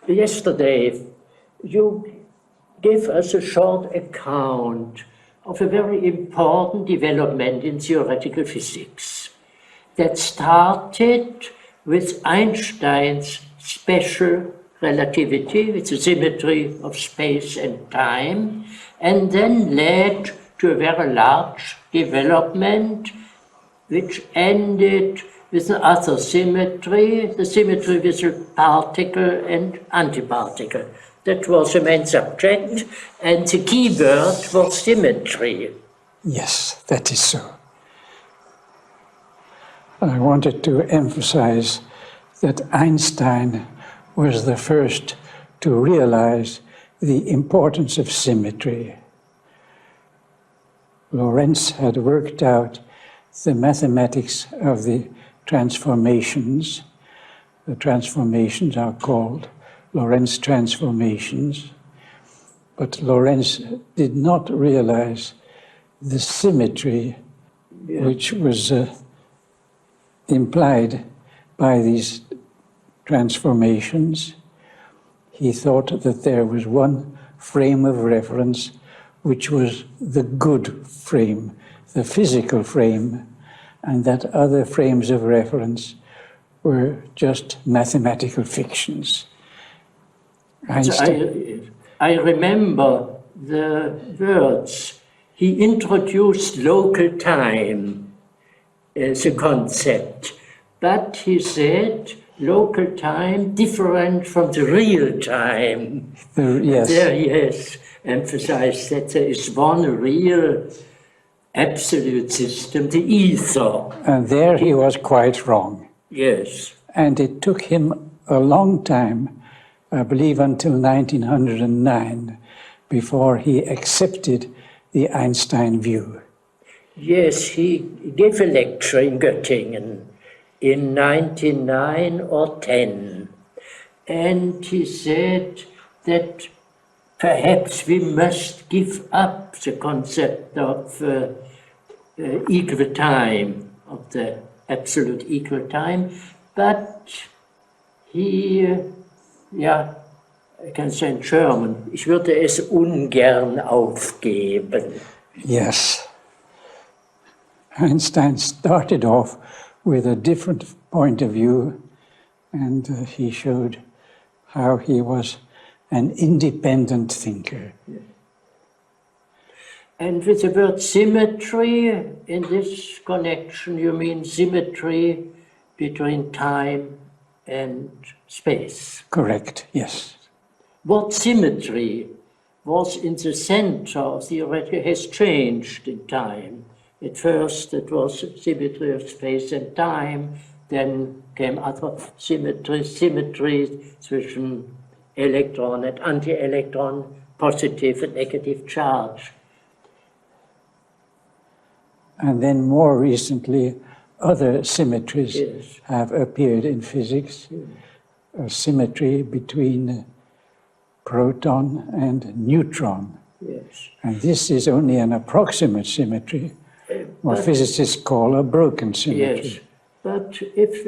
Yesterday, you gave us a short account of a very important development in theoretical physics that started with Einstein's special relativity, with the symmetry of space and time, and then led to a very large development which ended with another symmetry, the symmetry with the particle and antiparticle. That was the main subject, and the key word was symmetry. Yes, that is so. I wanted to emphasize that Einstein was the first to realize the importance of symmetry. Lorentz had worked out the mathematics of the transformations. The transformations are called Lorentz transformations, but Lorentz did not realize the symmetry which was implied by these transformations. He thought that there was one frame of reference which was the good frame, the physical frame, and that other frames of reference were just mathematical fictions. I remember the words. He introduced local time as a concept, but he said local time different from the real time. Yes. There he has emphasized that there is one real absolute system, the ether. And there he was quite wrong. Yes. And it took him a long time, I believe until 1909, before he accepted the Einstein view. Yes, he gave a lecture in Göttingen in 1909 or 10. And he said that perhaps we must give up the concept of equal time, of the absolute equal time, but he, I can say in German, ich würde es ungern aufgeben. Yes. Einstein started off with a different point of view, and he showed how he was an independent thinker. Yeah. And with the word symmetry, in this connection, you mean symmetry between time and space? Correct, yes. What symmetry was in the center of theory has changed in time. At first it was symmetry of space and time, then came other symmetries zwischen electron and anti-electron, positive and negative charge. And then more recently, other symmetries have appeared in physics. A symmetry between proton and neutron. Yes. And this is only an approximate symmetry, what physicists call a broken symmetry. Yes, but if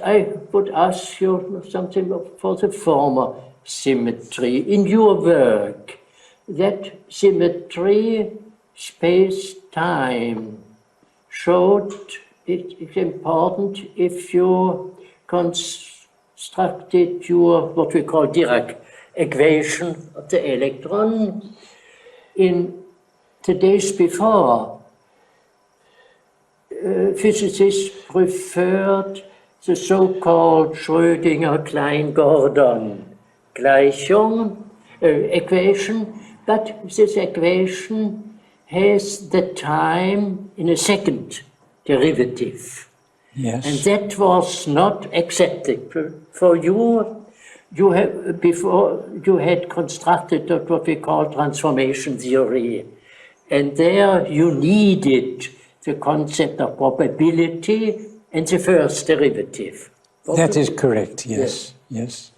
I would ask you something for the former symmetry. In your work, that symmetry, space-time, showed it's important if you constructed your, what we call Dirac equation of the electron. In the days before, physicists preferred the so-called Schrödinger-Klein-Gordon Gleichung equation, but this equation has the time in a second derivative. Yes. And that was not acceptable for you. You have, before you had constructed what we call transformation theory, and there you needed the concept of probability and the first derivative. That is correct, yes, yes.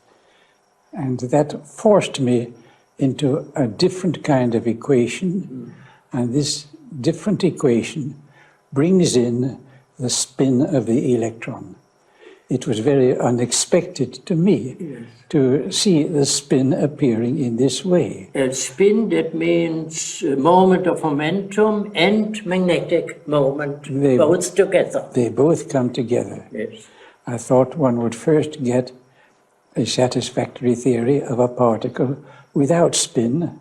And that forced me into a different kind of equation, and this different equation brings in the spin of the electron. it was very unexpected to me to see the spin appearing in this way. A spin, that means a moment of momentum and magnetic moment, both together. They both come together. Yes. I thought one would first get a satisfactory theory of a particle without spin,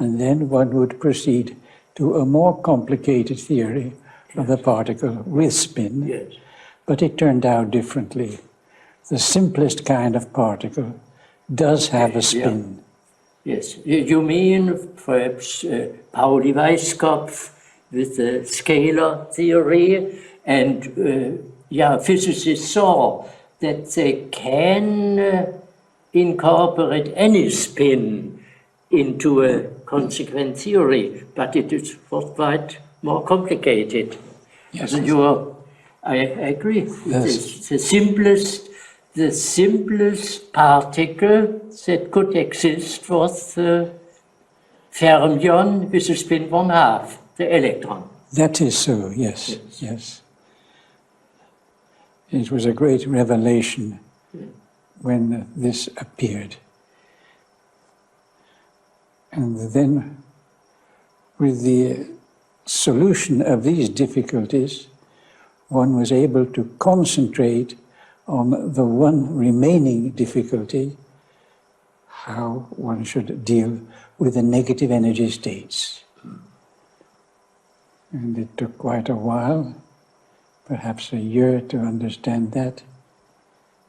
and then one would proceed to a more complicated theory of the particle with spin. Yes. But it turned out differently. The simplest kind of particle does have a spin. Yes. You mean perhaps Paul Dirac with the scalar theory, and physicists saw that they can incorporate any spin into a consequent theory, but it is quite more complicated. Yes. I agree. Yes. The simplest particle that could exist was the fermion with a spin 1/2, the electron. That is so, yes, yes. It was a great revelation when this appeared. And then, with the solution of these difficulties, one was able to concentrate on the one remaining difficulty, how one should deal with the negative energy states. And it took quite a while, perhaps a year, to understand that,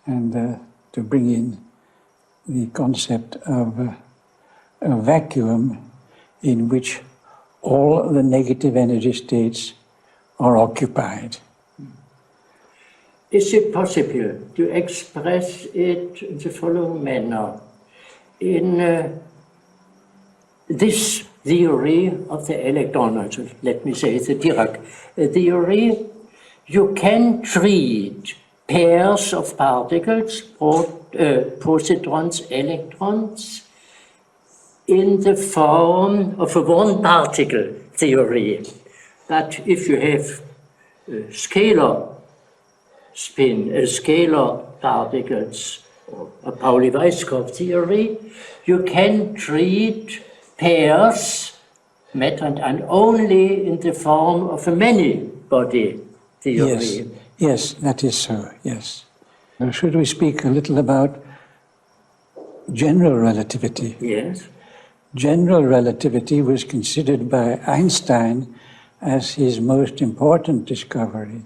and to bring in the concept of a vacuum in which all the negative energy states are occupied. Is it possible to express it in the following manner? In this theory of the electron, also, let me say the Dirac theory, you can treat pairs of particles, positrons, electrons, in the form of a one-particle theory. But if you have a scalar spin, scalar particles, or a Pauli-Weisskopf theory, you can treat pairs, matter and only in the form of a many-body theory. Yes, yes, that is so, yes. Now, should we speak a little about general relativity? Yes. General relativity was considered by Einstein as his most important discovery.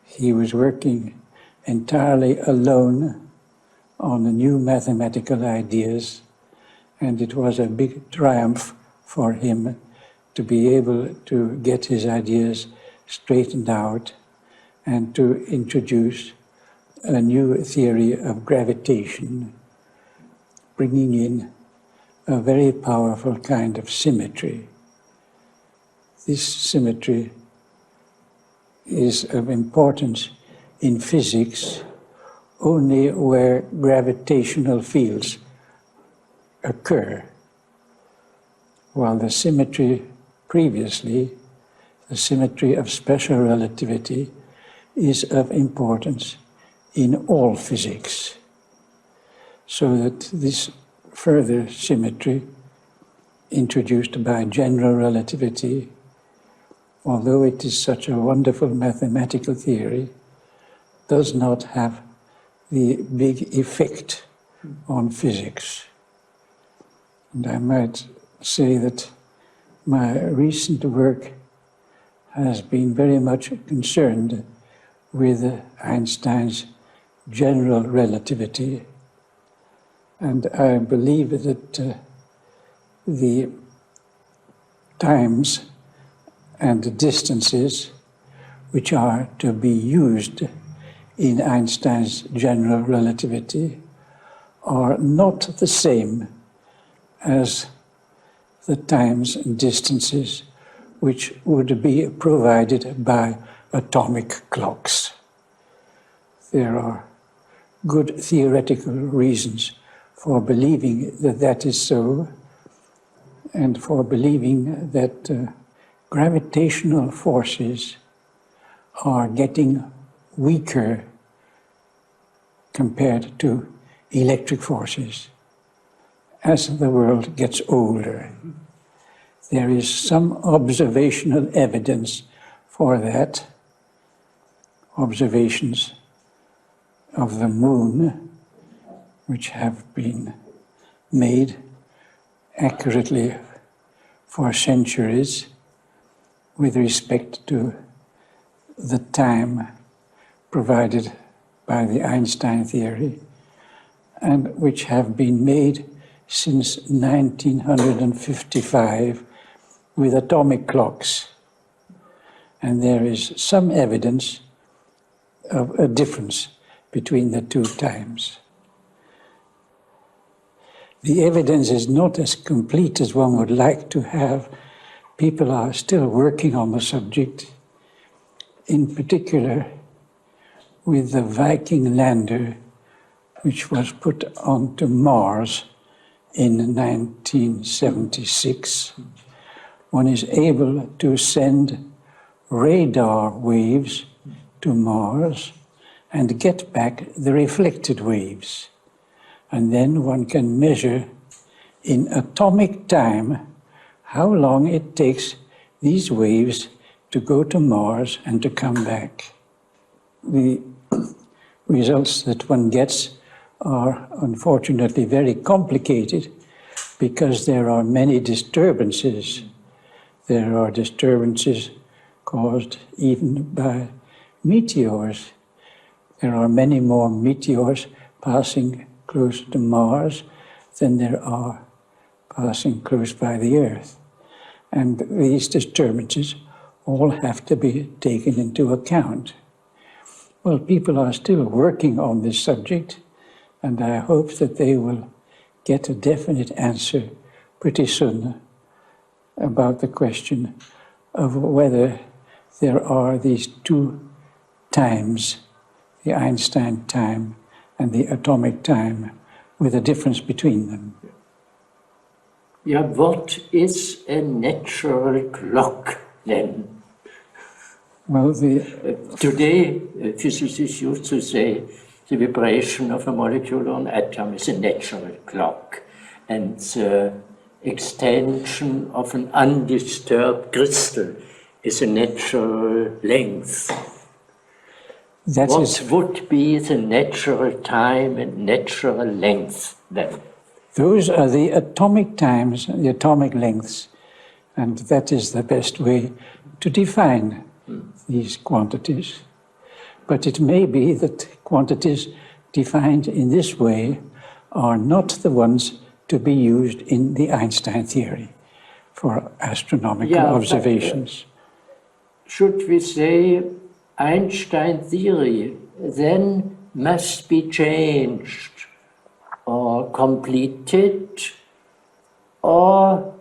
He was working entirely alone on the new mathematical ideas, and it was a big triumph for him to be able to get his ideas straightened out and to introduce a new theory of gravitation, bringing in a very powerful kind of symmetry. This symmetry is of importance in physics only where gravitational fields occur, while the symmetry previously, the symmetry of special relativity, is of importance in all physics. So that this further symmetry introduced by general relativity, although it is such a wonderful mathematical theory, does not have the big effect on physics. And I might say that my recent work has been very much concerned with Einstein's general relativity. And I believe that the times and the distances which are to be used in Einstein's general relativity are not the same as the times and distances which would be provided by atomic clocks. There are good theoretical reasons for believing that that is so, and for believing that gravitational forces are getting weaker compared to electric forces. As the world gets older, there is some observational evidence for that. Observations of the moon, which have been made accurately for centuries with respect to the time provided by the Einstein theory, and which have been made since 1955 with atomic clocks. And there is some evidence of a difference between the two times. The evidence is not as complete as one would like to have. People are still working on the subject, in particular with the Viking lander, which was put onto Mars in 1976. One is able to send radar waves to Mars and get back the reflected waves. And then one can measure in atomic time how long it takes these waves to go to Mars and to come back. The results that one gets are unfortunately very complicated because there are many disturbances. There are disturbances caused even by meteors. There are many more meteors passing close to Mars than there are passing close by the Earth. And these disturbances all have to be taken into account. Well, people are still working on this subject, and I hope that they will get a definite answer pretty soon about the question of whether there are these two times, the Einstein time and the atomic time, with a difference between them. Yeah, what is a natural clock then? Well, today, physicists used to say the vibration of a molecule or an atom is a natural clock, and the extension of an undisturbed crystal is a natural length. What would be the natural time and natural length then? Those are the atomic times, the atomic lengths, and that is the best way to define these quantities. But it may be that quantities defined in this way are not the ones to be used in the Einstein theory for astronomical observations. Should we say Einstein theory then must be changed or completed, or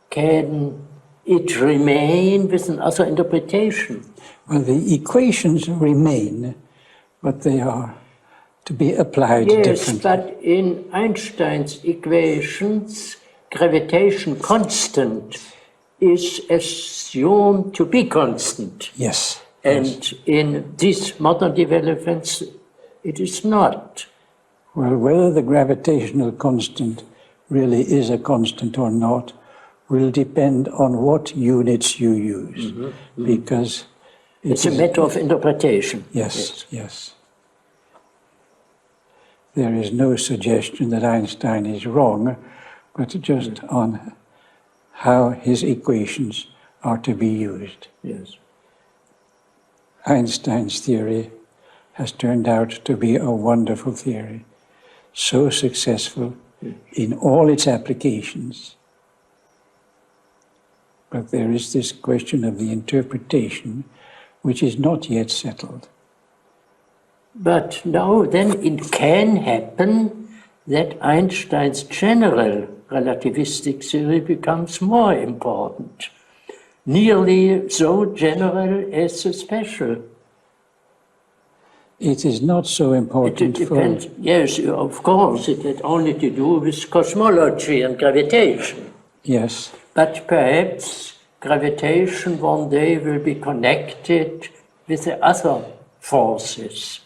can it remain with another interpretation? Well, the equations remain, but they are to be applied differently. Yes, but in Einstein's equations, gravitation constant is assumed to be constant. Yes. And in these modern developments, it is not. Well, whether the gravitational constant really is a constant or not will depend on what units you use, because it's a matter of interpretation. Yes, yes. There is no suggestion that Einstein is wrong, but just on how his equations are to be used. Yes. Einstein's theory has turned out to be a wonderful theory, so successful in all its applications. But there is this question of the interpretation, which is not yet settled. But now then it can happen that Einstein's general relativistic theory becomes more important, nearly so general as the special. It is not so important. It depends. Yes, of course, it had only to do with cosmology and gravitation. Yes. But perhaps gravitation one day will be connected with the other forces.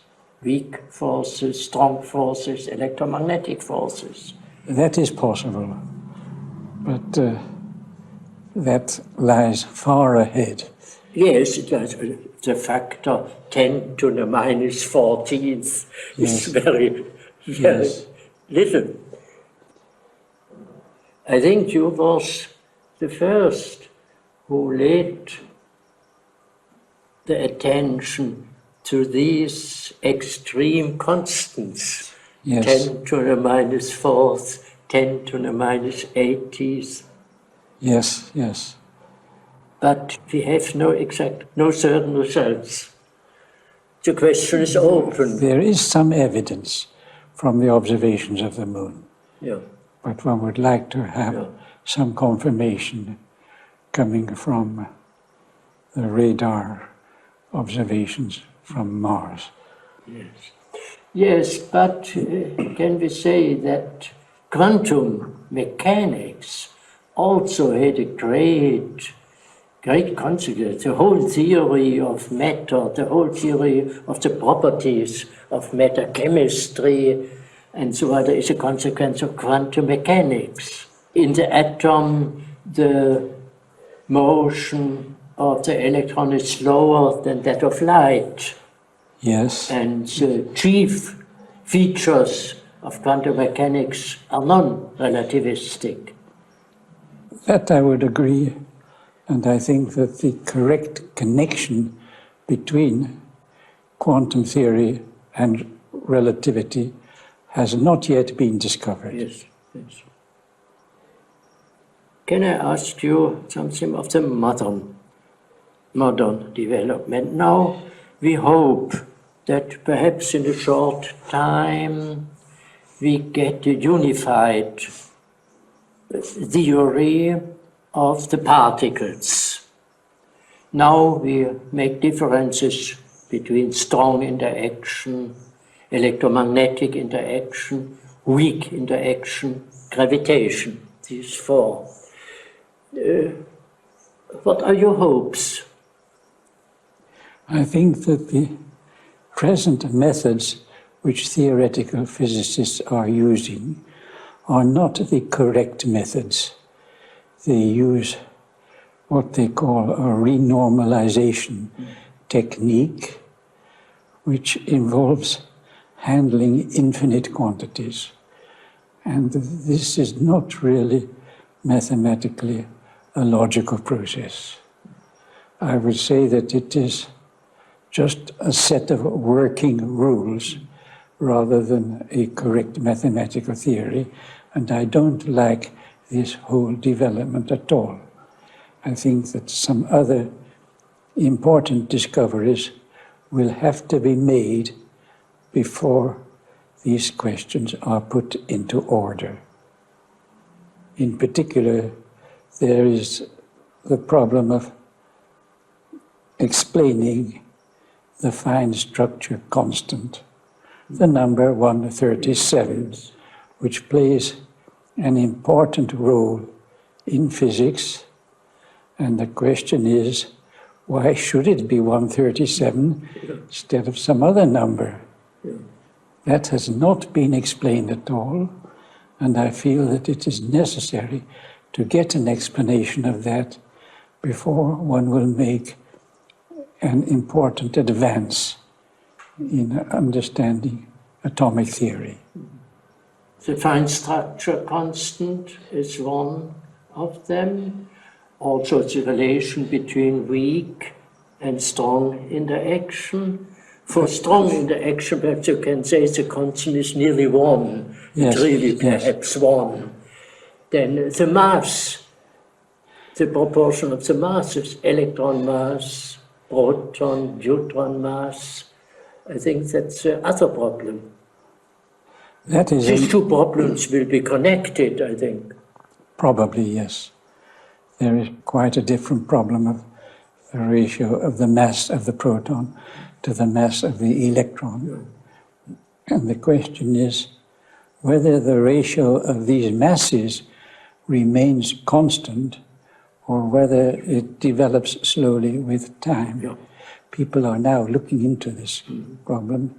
weak forces, strong forces, electromagnetic forces. That is possible, but that lies far ahead. Yes, the factor 10 to the minus 14th is very little. I think you was the first who laid the attention to these extreme constants. Yes. 10 to the minus 4th, 10 to the minus 80th. Yes, yes. But we have no certain results. The question is open. There is some evidence from the observations of the moon. Yeah. But one would like to have some confirmation coming from the radar observations from Mars. Yes. Yes, but can we say that quantum mechanics also had a great consequence? The whole theory of matter, the whole theory of the properties of matter, chemistry, and so on is a consequence of quantum mechanics. In the atom, the motion of the electron is slower than that of light. Yes. And the chief features of quantum mechanics are non-relativistic. That I would agree. And I think that the correct connection between quantum theory and relativity has not yet been discovered. Yes, yes. Can I ask you something of the modern development? Now we hope that perhaps in a short time we get a unified theory of the particles. Now we make differences between strong interaction, electromagnetic interaction, weak interaction, gravitation, these four. What are your hopes? I think that the present methods which theoretical physicists are using are not the correct methods. They use what they call a renormalization technique, which involves handling infinite quantities. And this is not really mathematically a logical process. I would say that it is just a set of working rules rather than a correct mathematical theory, and I don't like this whole development at all. I think that some other important discoveries will have to be made before these questions are put into order. In particular, there is the problem of explaining the fine structure constant, the number 137, which plays an important role in physics. And the question is, why should it be 137 instead of some other number? That has not been explained at all, and I feel that it is necessary to get an explanation of that before one will make an important advance in understanding atomic theory. The fine structure constant is one of them. Also the relation between weak and strong interaction. For strong interaction, perhaps you can say the constant is nearly 1. Yes, it's really yes. perhaps 1. Then the mass, the proportion of the masses, electron mass, proton, neutron mass. I think that's the other problem. That is These two problems will be connected, I think. Probably, yes. There is quite a different problem of the ratio of the mass of the proton to the mass of the electron. And the question is whether the ratio of these masses remains constant or whether it develops slowly with time. People are now looking into this problem,